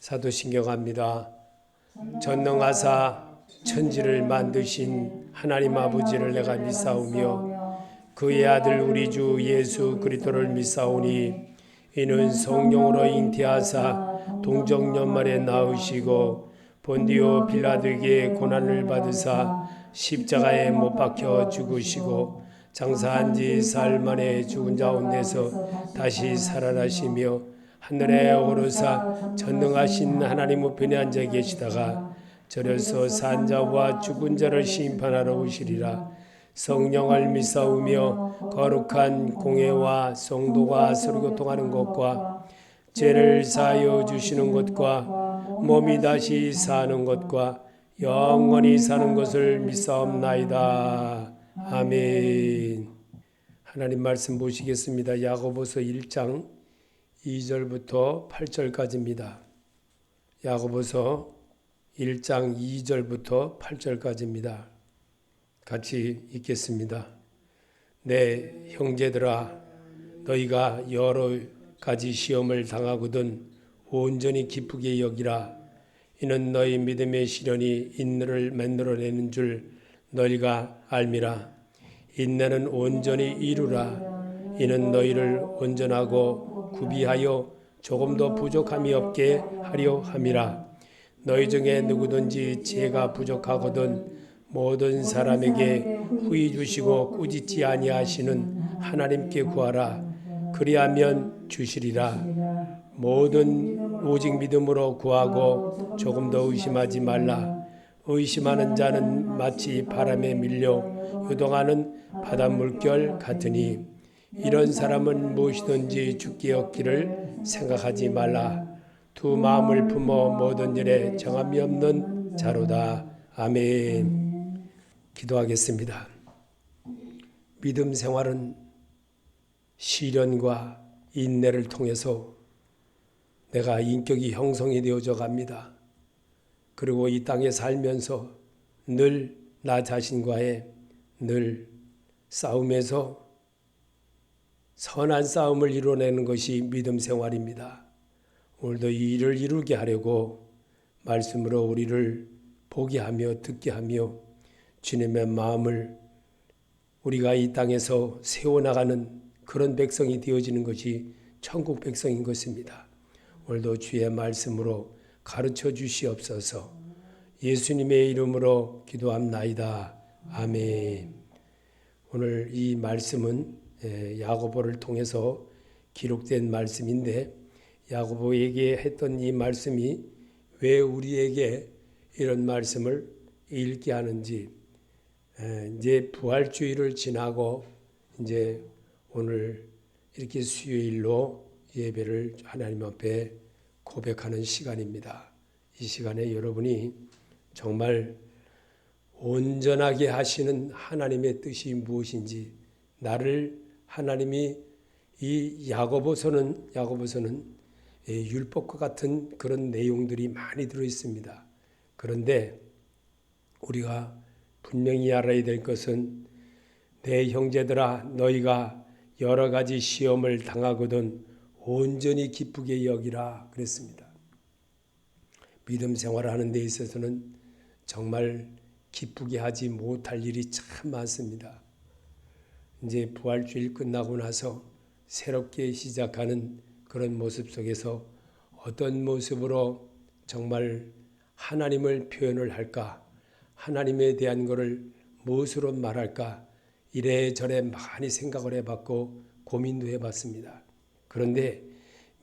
사도신경합니다. 전능하사 천지를 만드신 하나님 아버지를 내가 믿사오며 그의 아들 우리 주 예수 그리스도를 믿사오니 이는 성령으로 잉태하사 동정연말에 낳으시고 본디오 빌라도에게 고난을 받으사 십자가에 못 박혀 죽으시고 장사한 지 사흘 만에 죽은 자 가운데서 다시 살아나시며 하늘에 오르사 전능하신 하나님 우편에 앉아 계시다가 저려서 산 자와 죽은 자를 심판하러 오시리라. 성령을 믿사오며 거룩한 공회와 성도가 서로 교통하는 것과 죄를 사하여 주시는 것과 몸이 다시 사는 것과 영원히 사는 것을 믿사옵나이다. 아멘. 하나님 말씀 보시겠습니다. 야고보서 1장 2절부터 8절까지입니다. 야고보서 1장 2절부터 8절까지입니다. 같이 읽겠습니다. 내 형제들아, 너희가 여러 가지 시험을 당하거든 온전히 기쁘게 여기라. 이는 너희 믿음의 시련이 인내를 만들어내는 줄 너희가 알미라. 인내는 온전히 이루라. 이는 너희를 온전하고 구비하여 조금도 부족함이 없게 하려 함이라. 너희 중에 누구든지 죄가 부족하거든 모든 사람에게 후히 주시고 꾸짖지 아니하시는 하나님께 구하라. 그리하면 주시리라. 모든 오직 믿음으로 구하고 조금도 의심하지 말라. 의심하는 자는 마치 바람에 밀려 요동하는 바닷물결 같으니 이런 사람은 무엇이든지 죽게 얻기를 생각하지 말라. 두 마음을 품어 모든 일에 정함이 없는 자로다. 아멘. 기도하겠습니다. 믿음 생활은 시련과 인내를 통해서 내가 인격이 형성이 되어져 갑니다. 그리고 이 땅에 살면서 늘 나 자신과의 늘 싸움에서 선한 싸움을 이뤄내는 것이 믿음 생활입니다. 오늘도 이 일을 이루게 하려고 말씀으로 우리를 보게 하며 듣게 하며 주님의 마음을 우리가 이 땅에서 세워나가는 그런 백성이 되어지는 것이 천국 백성인 것입니다. 오늘도 주의 말씀으로 가르쳐 주시옵소서. 예수님의 이름으로 기도합나이다. 아멘. 오늘 이 말씀은 야고보를 통해서 기록된 말씀인데 야고보에게 했던 이 말씀이 왜 우리에게 이런 말씀을 읽게 하는지 이제 부활주의를 지나고 이제 오늘 이렇게 수요일로 예배를 하나님 앞에 고백하는 시간입니다. 이 시간에 여러분이 정말 온전하게 하시는 하나님의 뜻이 무엇인지 나를 하나님이 이 야고보서는 율법과 같은 그런 내용들이 많이 들어 있습니다. 그런데 우리가 분명히 알아야 될 것은 내 형제들아 너희가 여러 가지 시험을 당하거든 온전히 기쁘게 여기라 그랬습니다. 믿음 생활하는 데 있어서는 정말 기쁘게 하지 못할 일이 참 많습니다. 이제 부활주일 끝나고 나서 새롭게 시작하는 그런 모습 속에서 어떤 모습으로 정말 하나님을 표현을 할까? 하나님에 대한 것을 무엇으로 말할까? 이래저래 많이 생각을 해봤고 고민도 해봤습니다. 그런데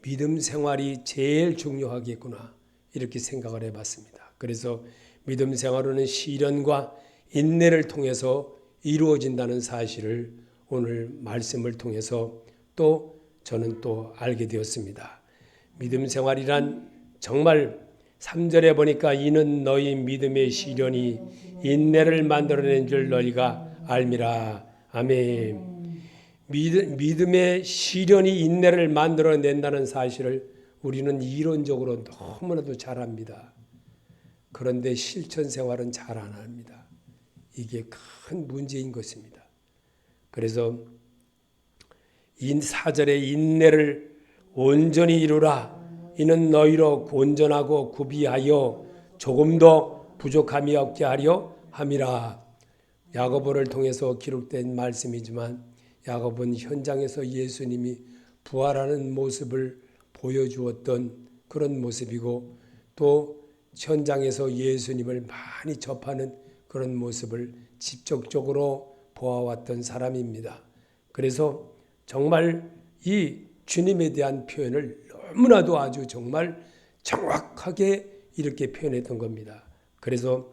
믿음 생활이 제일 중요하겠구나 이렇게 생각을 해봤습니다. 그래서 믿음 생활은 시련과 인내를 통해서 이루어진다는 사실을 오늘 말씀을 통해서 또 저는 또 알게 되었습니다. 믿음 생활이란 정말 3절에 보니까 이는 너희 믿음의 시련이 인내를 만들어낸 줄 너희가 알미라. 아멘. 믿음의 시련이 인내를 만들어낸다는 사실을 우리는 이론적으로 너무나도 잘 압니다. 그런데 실천 생활은 잘 안 합니다. 이게 큰 문제인 것입니다. 그래서 4절에 인내를 온전히 이루라. 이는 너희로 온전하고 구비하여 조금도 부족함이 없게 하려 함이라. 야고보를 통해서 기록된 말씀이지만 야고보는 현장에서 예수님이 부활하는 모습을 보여주었던 그런 모습이고 또 현장에서 예수님을 많이 접하는 그런 모습을 직접적으로 보아왔던 사람입니다. 그래서 정말 이 주님에 대한 표현을 너무나도 아주 정말 정확하게 이렇게 표현했던 겁니다. 그래서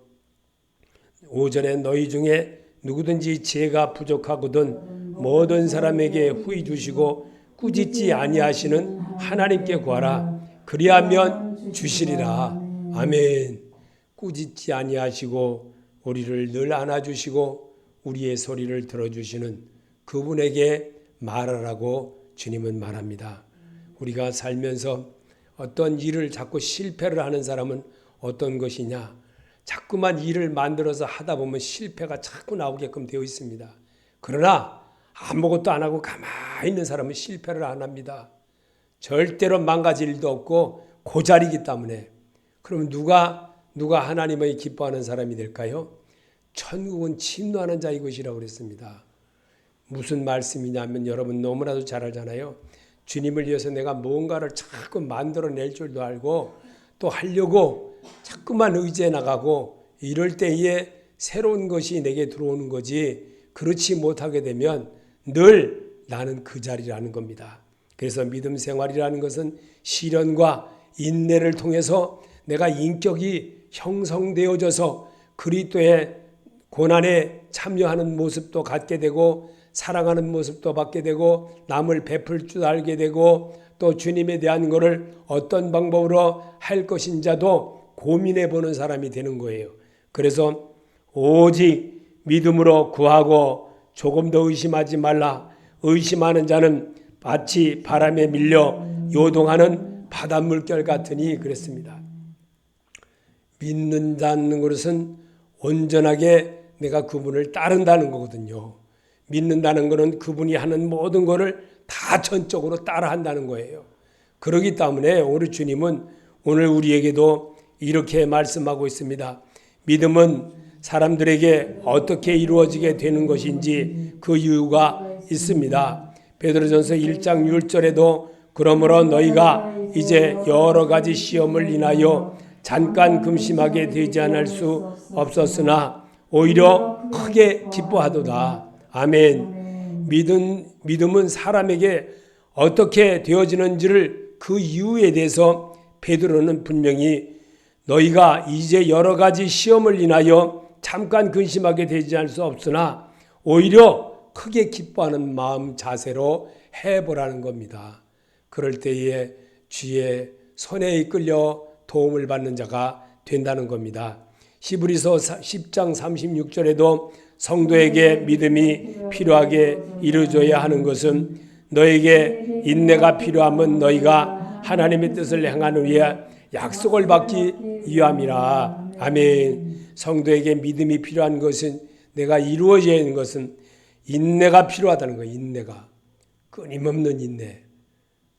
5절에 너희 중에 누구든지 지혜가 부족하거든 모든 사람에게 후히 주시고 꾸짖지 아니하시는 하나님께 구하라. 그리하면 주시리라. 아멘. 꾸짖지 아니하시고 우리를 늘 안아주시고 우리의 소리를 들어주시는 그분에게 말하라고 주님은 말합니다. 우리가 살면서 어떤 일을 자꾸 실패를 하는 사람은 어떤 것이냐? 자꾸만 일을 만들어서 하다 보면 실패가 자꾸 나오게끔 되어 있습니다. 그러나 아무것도 안 하고 가만히 있는 사람은 실패를 안 합니다. 절대로 망가질 일도 없고 그 자리이기 때문에. 그러면 누가 하나님을 기뻐하는 사람이 될까요? 천국은 침노하는 자의 것이라고 그랬습니다. 무슨 말씀이냐면 여러분 너무나도 잘 알잖아요. 주님을 위해서 내가 뭔가를 자꾸 만들어낼 줄도 알고 또 하려고 자꾸만 의지해 나가고 이럴 때에 새로운 것이 내게 들어오는 거지 그렇지 못하게 되면 늘 나는 그 자리라는 겁니다. 그래서 믿음 생활이라는 것은 시련과 인내를 통해서 내가 인격이 형성되어져서 그리스도의 고난에 참여하는 모습도 갖게 되고 사랑하는 모습도 받게 되고 남을 베풀 줄 알게 되고 또 주님에 대한 것을 어떤 방법으로 할 것인지도 고민해 보는 사람이 되는 거예요. 그래서 오직 믿음으로 구하고 조금 더 의심하지 말라. 의심하는 자는 마치 바람에 밀려 요동하는 바닷물결 같으니 그랬습니다. 믿는다는 것은 온전하게 내가 그분을 따른다는 거거든요. 믿는다는 것은 그분이 하는 모든 것을 다 전적으로 따라한다는 거예요. 그렇기 때문에 우리 주님은 오늘 우리에게도 이렇게 말씀하고 있습니다. 믿음은 사람들에게 어떻게 이루어지게 되는 것인지 그 이유가 있습니다. 베드로전서 1장 6절에도 그러므로 너희가 이제 여러 가지 시험을 인하여 잠깐 금심하게 되지 않을 수 없었으나 오히려 크게 기뻐하도다. 아멘. 믿음은 사람에게 어떻게 되어지는지를 그 이유에 대해서 베드로는 분명히 너희가 이제 여러 가지 시험을 인하여 잠깐 근심하게 되지 않을 수 없으나 오히려 크게 기뻐하는 마음 자세로 해보라는 겁니다. 그럴 때에 주의 손에 이끌려 도움을 받는 자가 된다는 겁니다. 히브리서 10장 36절에도 성도에게 믿음이 필요하게 이루어져야 하는 것은 너에게 인내가 필요하면 너희가 하나님의 뜻을 행하는 위해 약속을 받기 위함이라. 아멘. 성도에게 믿음이 필요한 것은 내가 이루어져야 하는 것은 인내가 필요하다는 거예요. 인내가. 끊임없는 인내.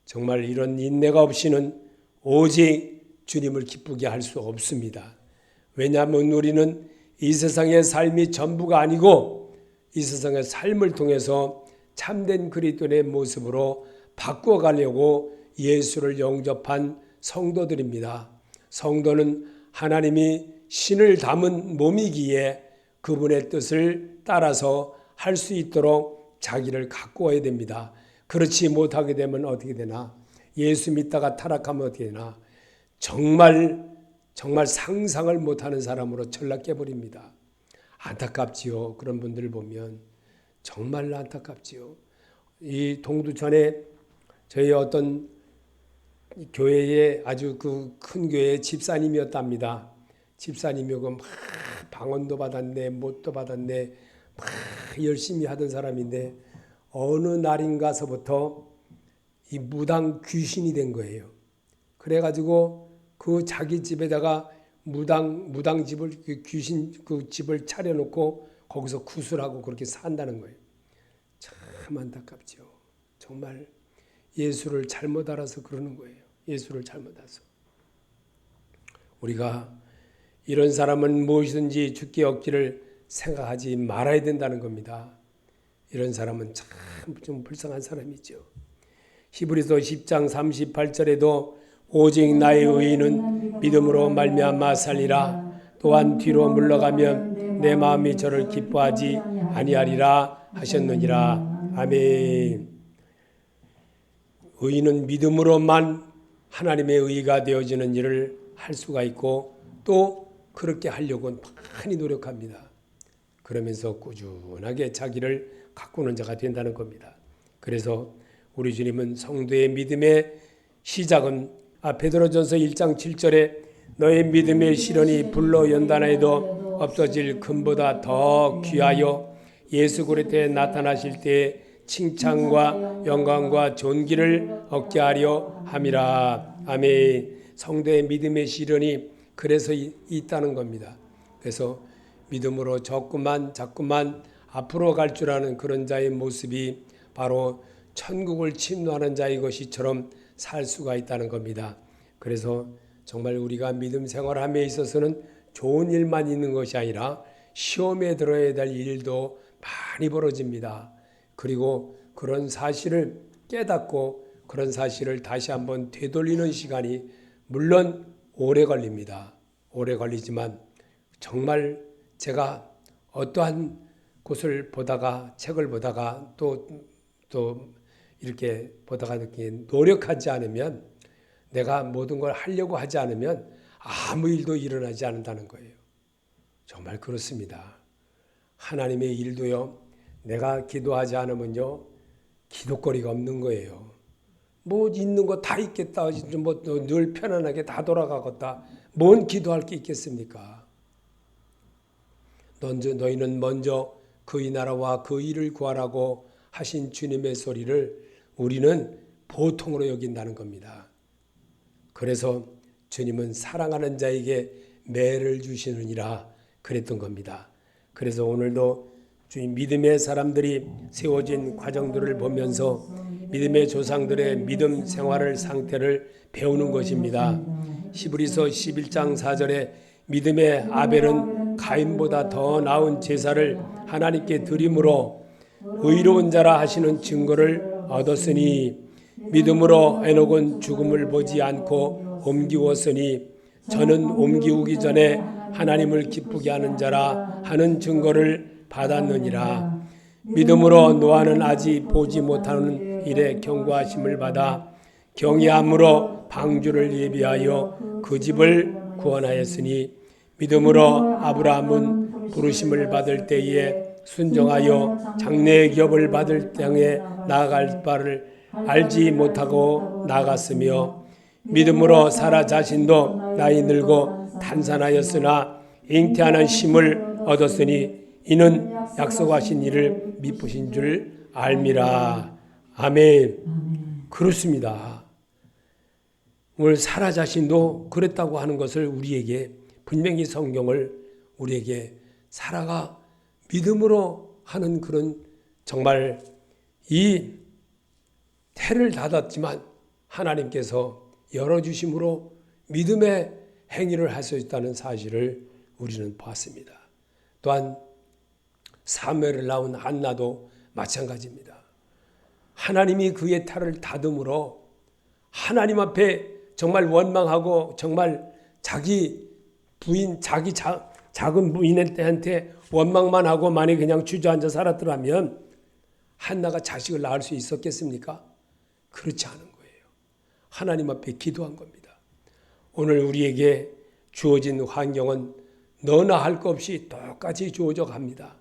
정말 이런 인내가 없이는 오직 주님을 기쁘게 할 수 없습니다. 왜냐하면 우리는 이 세상의 삶이 전부가 아니고 이 세상의 삶을 통해서 참된 그리스도의 모습으로 바꿔가려고 예수를 영접한 성도들입니다. 성도는 하나님이 신을 담은 몸이기에 그분의 뜻을 따라서 할 수 있도록 자기를 가꾸어야 됩니다. 그렇지 못하게 되면 어떻게 되나? 예수 믿다가 타락하면 어떻게 되나? 정말 상상을 못하는 사람으로 전락해 버립니다. 안타깝지요. 그런 분들을 보면 정말 안타깝지요. 이 동두천에 저희 어떤 교회에 아주 그 큰 교회의 집사님이었답니다. 집사님이고 막 방언도 받았네, 못도 받았네, 막 열심히 하던 사람인데 어느 날인가서부터 이 무당 귀신이 된 거예요. 그래가지고 그 자기 집에다가 무당 집을 귀신 그 집을 차려놓고 거기서 구슬하고 그렇게 산다는 거예요. 참 안타깝죠. 정말 예수를 잘못 알아서 그러는 거예요. 예수를 잘못 알아서. 우리가 이런 사람은 무엇이든지 죽게 얻기를 생각하지 말아야 된다는 겁니다. 이런 사람은 참 좀 불쌍한 사람이죠. 히브리서 10장 38절에도 오직 나의 의인은 믿음으로 말미암아 살리라. 또한 뒤로 물러가면 내 마음이 저를 기뻐하지 아니하리라 하셨느니라. 아멘. 의인은 믿음으로만 하나님의 의가 되어지는 일을 할 수가 있고 또 그렇게 하려고 많이 노력합니다. 그러면서 꾸준하게 자기를 가꾸는 자가 된다는 겁니다. 그래서 우리 주님은 성도의 믿음의 시작은 베드로전서 1장 7절에 너의 믿음의 실현이 불로 연단하여도 없어질 금보다 더 귀하여 예수 그리스도에 나타나실 때에 칭찬과 영광과 존귀를 얻게 하려 함이라. 아멘. 성도의 믿음의 실현이 그래서 있다는 겁니다. 그래서 믿음으로 자꾸만 앞으로 갈 줄 아는 그런 자의 모습이 바로 천국을 침노하는 자의 것이처럼 살 수가 있다는 겁니다. 그래서 정말 우리가 믿음 생활함에 있어서는 좋은 일만 있는 것이 아니라 시험에 들어야 될 일도 많이 벌어집니다. 그리고 그런 사실을 깨닫고 그런 사실을 다시 한번 되돌리는 시간이 물론 오래 걸립니다. 오래 걸리지만 정말 제가 어떠한 곳을 보다가 책을 보다가 또 이렇게 보다가 느끼는 노력하지 않으면 내가 모든 걸 하려고 하지 않으면 아무 일도 일어나지 않는다는 거예요. 정말 그렇습니다. 하나님의 일도요. 내가 기도하지 않으면요. 기도거리가 없는 거예요. 뭐 있는 거 다 있겠다. 뭐 늘 편안하게 다 돌아가겠다. 뭔 기도할 게 있겠습니까? 너희는 먼저 그의 나라와 그 일을 구하라고 하신 주님의 소리를 우리는 보통으로 여긴다는 겁니다. 그래서 주님은 사랑하는 자에게 매를 주시느니라 그랬던 겁니다. 그래서 오늘도 주님 믿음의 사람들이 세워진 과정들을 보면서 믿음의 조상들의 믿음 생활을 상태를 배우는 것입니다. 히브리서 11장 4절에 믿음의 아벨은 가인보다 더 나은 제사를 하나님께 드림으로 의로운 자라 하시는 증거를 얻었으니 믿음으로 에녹은 죽음을 보지 않고 옮기웠으니 저는 옮기우기 전에 하나님을 기쁘게 하는 자라 하는 증거를 받았느니라. 믿음으로 노아는 아직 보지 못하는 일에 경고하심을 받아 경외함으로 방주를 예비하여 그 집을 구원하였으니 믿음으로 아브라함은 부르심을 받을 때에 순종하여 장래의 기업을 받을 땅에 나아갈 바를 알지 못하고 나갔으며 믿음으로 사라 자신도 나이 늙어 탄산하였으나 잉태하는 힘을 얻었으니 이는 약속하신 일을 미쁘신 줄 알미라. 아멘. 그렇습니다. 오늘 사라 자신도 그랬다고 하는 것을 우리에게 분명히 성경을 우리에게 사라가 믿음으로 하는 그런 정말 이 태를 닫았지만 하나님께서 열어주심으로 믿음의 행위를 할 수 있다는 사실을 우리는 봤습니다. 또한 사무엘을 낳은 한나도 마찬가지입니다. 하나님이 그의 태를 닫음으로 하나님 앞에 정말 원망하고 정말 자기 부인, 작은 부인한테 원망만 하고 만약 그냥 주저앉아 살았더라면 한나가 자식을 낳을 수 있었겠습니까? 그렇지 않은 거예요. 하나님 앞에 기도한 겁니다. 오늘 우리에게 주어진 환경은 너나 할 것 없이 똑같이 주어져 갑니다.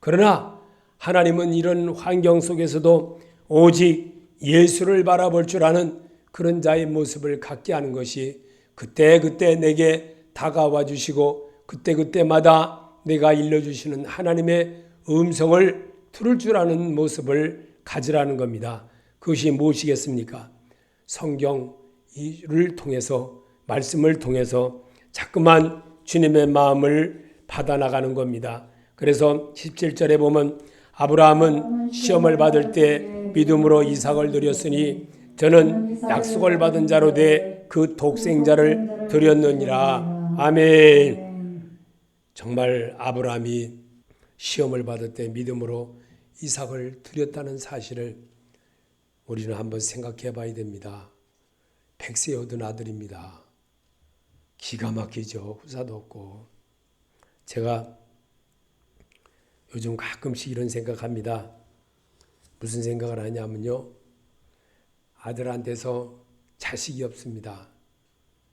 그러나 하나님은 이런 환경 속에서도 오직 예수를 바라볼 줄 아는 그런 자의 모습을 갖게 하는 것이 그때그때 내게 다가와 주시고 그때그때마다 내가 일러주시는 하나님의 음성을 들을 줄 아는 모습을 가지라는 겁니다. 그것이 무엇이겠습니까? 성경을 통해서 말씀을 통해서 자꾸만 주님의 마음을 받아나가는 겁니다. 그래서 17절에 보면 아브라함은 시험을 받을 때 믿음으로 이삭을 드렸으니 저는 약속을 받은 자로 돼 그 독생자를 드렸느니라. 아멘. 정말 아브라함이 시험을 받을 때 믿음으로 이삭을 드렸다는 사실을 우리는 한번 생각해 봐야 됩니다. 100세 얻은 아들입니다. 기가 막히죠. 후사도 없고. 제가 요즘 가끔씩 이런 생각합니다. 무슨 생각을 하냐면요. 아들한테서 자식이 없습니다.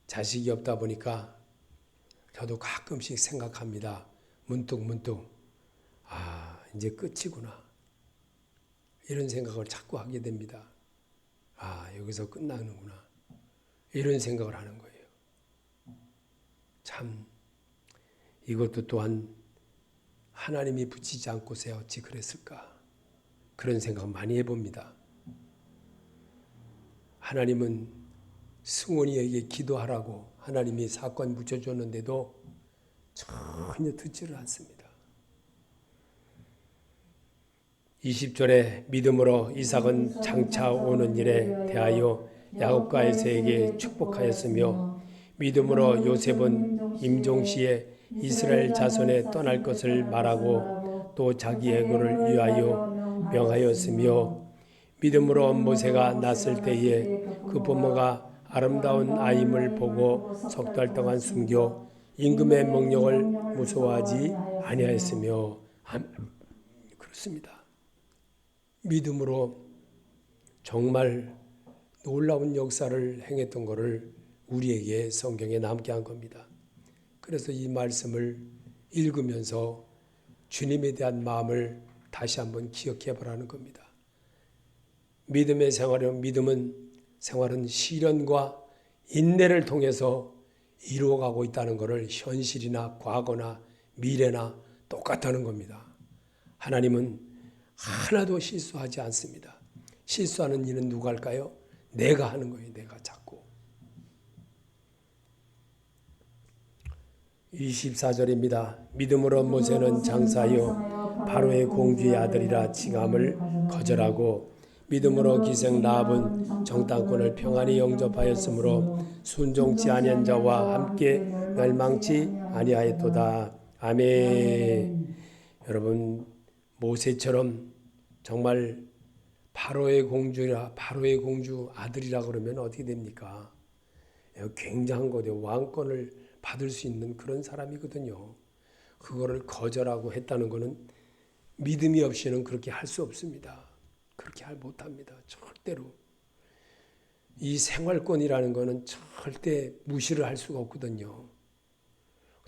자식이 없다 보니까 저도 가끔씩 생각합니다. 문득 이제 끝이구나. 이런 생각을 자꾸 하게 됩니다. 여기서 끝나는구나. 이런 생각을 하는 거예요. 참 이것도 또한 하나님이 붙이지 않고서 어찌 그랬을까. 그런 생각 많이 해봅니다. 하나님은 승원이에게 기도하라고 하나님이 사건 붙여줬는데도 전혀 듣지를 않습니다. 20절에 믿음으로 이삭은 장차 오는 일에 대하여 야곱과 에서에게 축복하였으며 믿음으로 요셉은 임종시에 이스라엘 자손에 떠날 것을 말하고 또 자기 애고를 위하여 명하였으며 믿음으로 모세가 났을 때에 그 부모가 아름다운 아임을 보고 석 달 동안 숨겨 임금의 명령을 무서워하지 아니하였으며 그렇습니다. 믿음으로 정말 놀라운 역사를 행했던 것을 우리에게 성경에 남게 한 겁니다. 그래서 이 말씀을 읽으면서 주님에 대한 마음을 다시 한번 기억해 보라는 겁니다. 믿음의 생활은 시련과 인내를 통해서 이루어가고 있다는 것을 현실이나 과거나 미래나 똑같다는 겁니다. 하나님은 하나도 실수하지 않습니다. 실수하는 일은 누가 할까요? 내가 하는 거예요. 내가 자꾸. 24절입니다. 믿음으로 모세는 장사하여 바로의 공주의 아들이라 칭함을 거절하고 믿음으로 기생 라합은 정탐꾼을 평안히 영접하였으므로 순종치 아니한 자와 함께 멸망치 아니하였도다. 아멘. 여러분 모세처럼 정말 바로의 공주 아들이라 그러면 어떻게 됩니까? 굉장한 거죠. 왕권을 받을 수 있는 그런 사람이거든요. 그거를 거절하고 했다는 것은 믿음이 없이는 그렇게 할 수 없습니다. 그렇게 못합니다. 절대로. 이 생활권이라는 것은 절대 무시를 할 수가 없거든요.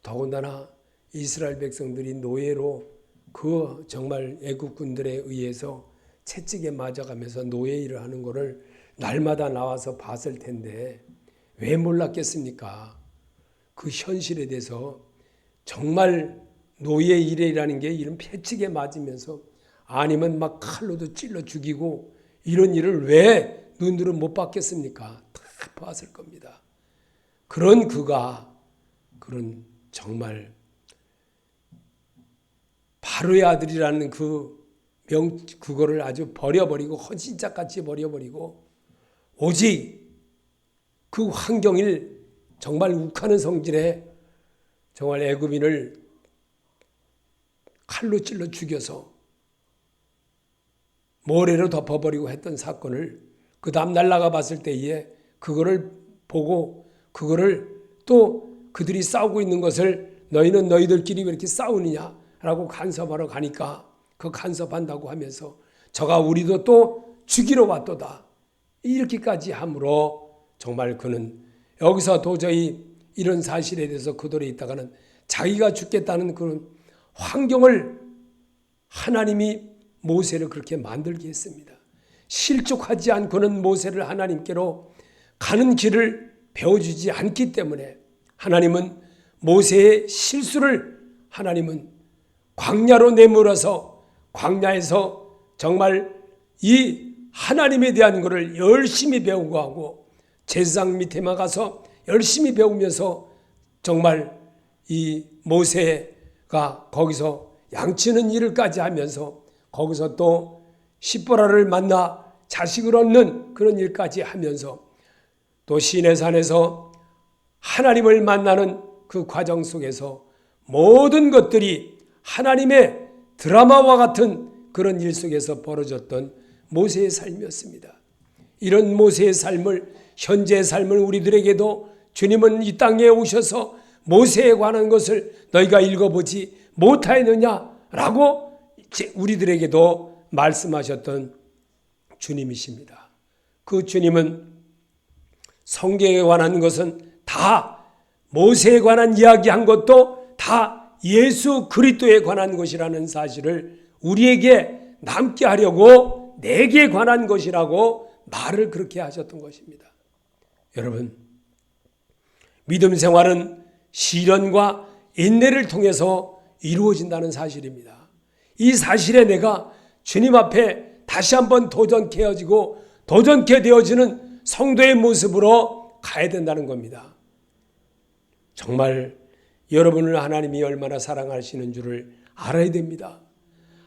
더군다나 이스라엘 백성들이 노예로 그 정말 애국군들에 의해서 채찍에 맞아가면서 노예 일을 하는 것을 날마다 나와서 봤을 텐데 왜 몰랐겠습니까? 그 현실에 대해서 정말 노예 일이라는 게 이런 채찍에 맞으면서 아니면 막 칼로도 찔러 죽이고 이런 일을 왜 눈으로 못 봤겠습니까? 다 봤을 겁니다. 그런 그런 정말 바로의 아들이라는 그거를 아주 버려버리고 헌신짝같이 버려버리고 오직 그 환경을 정말 욱하는 성질에 정말 애굽인을 칼로 찔러 죽여서 모래로 덮어버리고 했던 사건을 그 다음 날 나가 봤을 때에 그거를 보고 그거를 또 그들이 싸우고 있는 것을 너희는 너희들끼리 왜 이렇게 싸우느냐라고 간섭하러 가니까 그 간섭한다고 하면서 저가 우리도 또 죽이러 왔도다. 이렇게까지 함으로 정말 그는 여기서 도저히 이런 사실에 대해서 그들에 있다가는 자기가 죽겠다는 그런 환경을 하나님이 모세를 그렇게 만들게 했습니다. 실족하지 않고는 모세를 하나님께로 가는 길을 배워주지 않기 때문에 하나님은 모세의 실수를 하나님은 광야로 내몰아서 광야에서 정말 이 하나님에 대한 것을 열심히 배우고 하고 제사장 밑에만 가서 열심히 배우면서 정말 이 모세가 거기서 양치는 일을까지 하면서 거기서 또 시보라를 만나 자식을 얻는 그런 일까지 하면서 또 시내산에서 하나님을 만나는 그 과정 속에서 모든 것들이 하나님의 드라마와 같은 그런 일 속에서 벌어졌던 모세의 삶이었습니다. 이런 모세의 삶을, 현재의 삶을 우리들에게도 주님은 이 땅에 오셔서 모세에 관한 것을 너희가 읽어보지 못하였느냐라고 우리들에게도 말씀하셨던 주님이십니다. 그 주님은 성경에 관한 것은 다 모세에 관한 이야기한 것도 다 예수 그리스도에 관한 것이라는 사실을 우리에게 남게 하려고 내게 관한 것이라고 말을 그렇게 하셨던 것입니다. 여러분, 믿음 생활은 시련과 인내를 통해서 이루어진다는 사실입니다. 이 사실에 내가 주님 앞에 다시 한번 도전케 되어지는 성도의 모습으로 가야 된다는 겁니다. 정말 여러분을 하나님이 얼마나 사랑하시는 줄을 알아야 됩니다.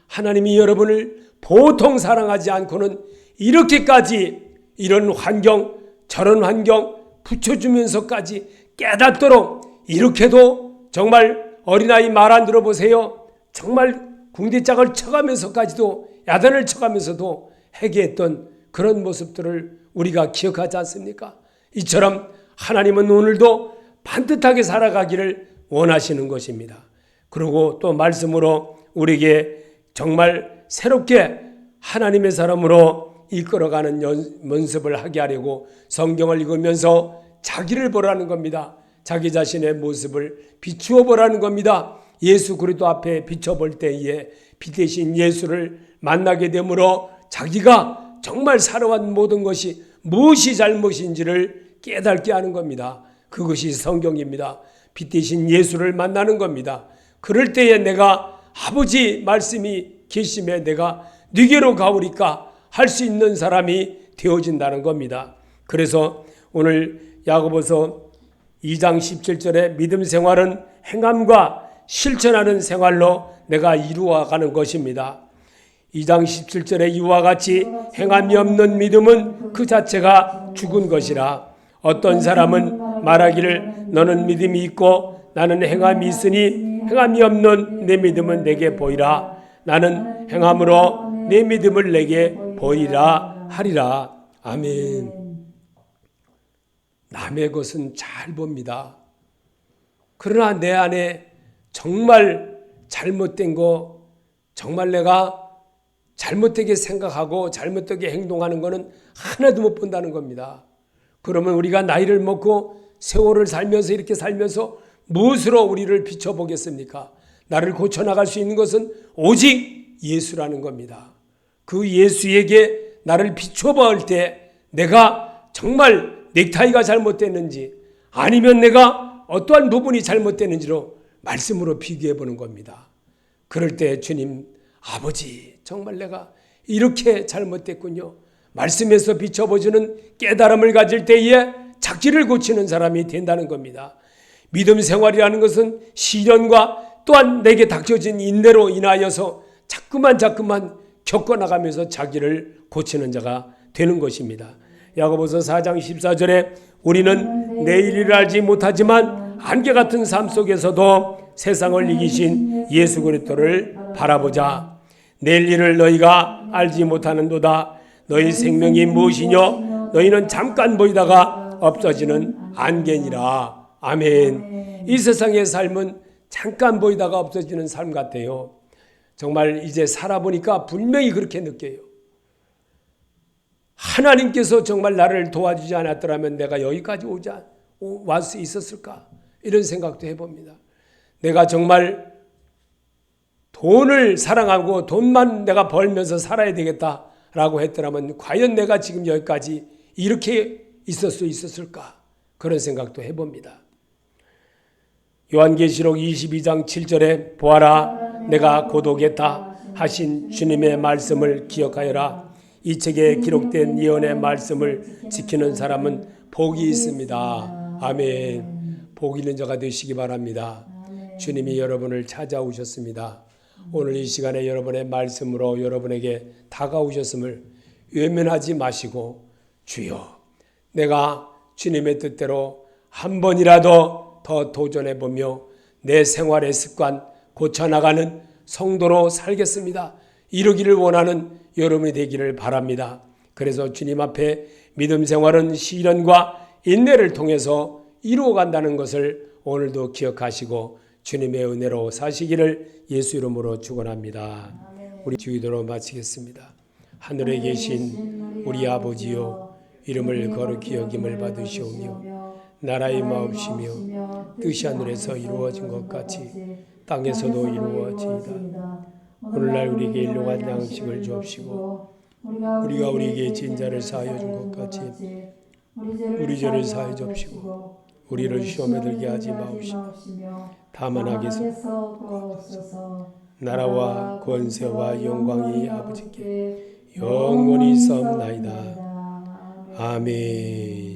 하나님이 여러분을 보통 사랑하지 않고는 이렇게까지 이런 환경, 저런 환경 붙여주면서까지 깨닫도록 이렇게도 정말 어린아이 말 안 들어보세요. 정말 궁디짝을 쳐가면서까지도 야단을 쳐가면서도 회개했던 그런 모습들을 우리가 기억하지 않습니까? 이처럼 하나님은 오늘도 반듯하게 살아가기를 원하시는 것입니다. 그리고 또 말씀으로 우리에게 정말 새롭게 하나님의 사람으로 이끌어가는 연습을 하게 하려고 성경을 읽으면서 자기를 보라는 겁니다. 자기 자신의 모습을 비추어 보라는 겁니다. 예수 그리스도 앞에 비춰볼 때에 빛 대신 예수를 만나게 되므로 자기가 정말 살아온 모든 것이 무엇이 잘못인지를 깨닫게 하는 겁니다. 그것이 성경입니다. 빛 대신 예수를 만나는 겁니다. 그럴 때에 내가 아버지 말씀이 계심에 내가 네게로 가오리까 할 수 있는 사람이 되어진다는 겁니다. 그래서 오늘 야고보서 2장 17절에 믿음 생활은 행함과 실천하는 생활로 내가 이루어가는 것입니다. 2장 17절에 이와 같이 행함이 없는 믿음은 그 자체가 죽은 것이라. 어떤 사람은 말하기를 너는 믿음이 있고 나는 행함이 있으니 행함이 없는 내 믿음은 내게 보이라. 나는 행함으로 내 믿음을 내게 보이라 하리라. 아멘. 남의 것은 잘 봅니다. 그러나 내 안에 정말 잘못된 거, 정말 내가 잘못되게 생각하고 잘못되게 행동하는 것은 하나도 못 본다는 겁니다. 그러면 우리가 나이를 먹고 세월을 살면서 이렇게 살면서 무엇으로 우리를 비춰보겠습니까? 나를 고쳐나갈 수 있는 것은 오직 예수라는 겁니다. 그 예수에게 나를 비춰볼 때 내가 정말 넥타이가 잘못됐는지 아니면 내가 어떠한 부분이 잘못됐는지로 말씀으로 비교해 보는 겁니다. 그럴 때 주님, 아버지 정말 내가 이렇게 잘못됐군요. 말씀에서 비춰보시는 깨달음을 가질 때에 작지를 고치는 사람이 된다는 겁니다. 믿음 생활이라는 것은 시련과 또한 내게 닥쳐진 인내로 인하여서 자꾸만 겪어나가면서 자기를 고치는 자가 되는 것입니다. 야고보서 4장 14절에 우리는 내일을 알지 못하지만 안개같은 삶 속에서도 세상을 이기신 예수 그리스도를 바라보자. 내일 일을 너희가 알지 못하는도다. 너희 생명이 무엇이뇨? 너희는 잠깐 보이다가 없어지는 안개니라. 아멘. 이 세상의 삶은 잠깐 보이다가 없어지는 삶 같아요. 정말 이제 살아보니까 분명히 그렇게 느껴요. 하나님께서 정말 나를 도와주지 않았더라면 내가 여기까지 올 수 있었을까? 이런 생각도 해봅니다. 내가 정말 돈을 사랑하고 돈만 내가 벌면서 살아야 되겠다라고 했더라면 과연 내가 지금 여기까지 이렇게 있을 수 있었을까? 그런 생각도 해봅니다. 요한계시록 22장 7절에 보아라 내가 고독했다 하신 주님의 말씀을 기억하여라. 이 책에 기록된 예언의 말씀을 지키는 사람은 복이 있습니다. 아멘. 복 있는 자가 되시기 바랍니다. 주님이 여러분을 찾아오셨습니다. 오늘 이 시간에 여러분의 말씀으로 여러분에게 다가오셨음을 외면하지 마시고 주여 내가 주님의 뜻대로 한 번이라도 더 도전해보며 내 생활의 습관 고쳐나가는 성도로 살겠습니다. 이루기를 원하는 여러분이 되기를 바랍니다. 그래서 주님 앞에 믿음 생활은 시련과 인내를 통해서 이루어간다는 것을 오늘도 기억하시고 주님의 은혜로 사시기를 예수 이름으로 축원합니다. 우리 주기도로 마치겠습니다. 하늘에 계신 우리 아버지여 이름을 거룩히 여김을 받으시오며 나라의 마옵시며 뜻이 하늘에서 이루어진 것 같이 땅에서도 이루어지이다. 오늘날 우리에게 일용할 양식을 주옵시고 우리가 우리에게 진 자를 사하여 준 것 같이 우리 죄를 사하여 주옵시고 우리를 시험에 들게 하지 마옵시고 다만 악에서 나라와 권세와 영광이 아버지께 영원히 있사옵나이다. 아멘.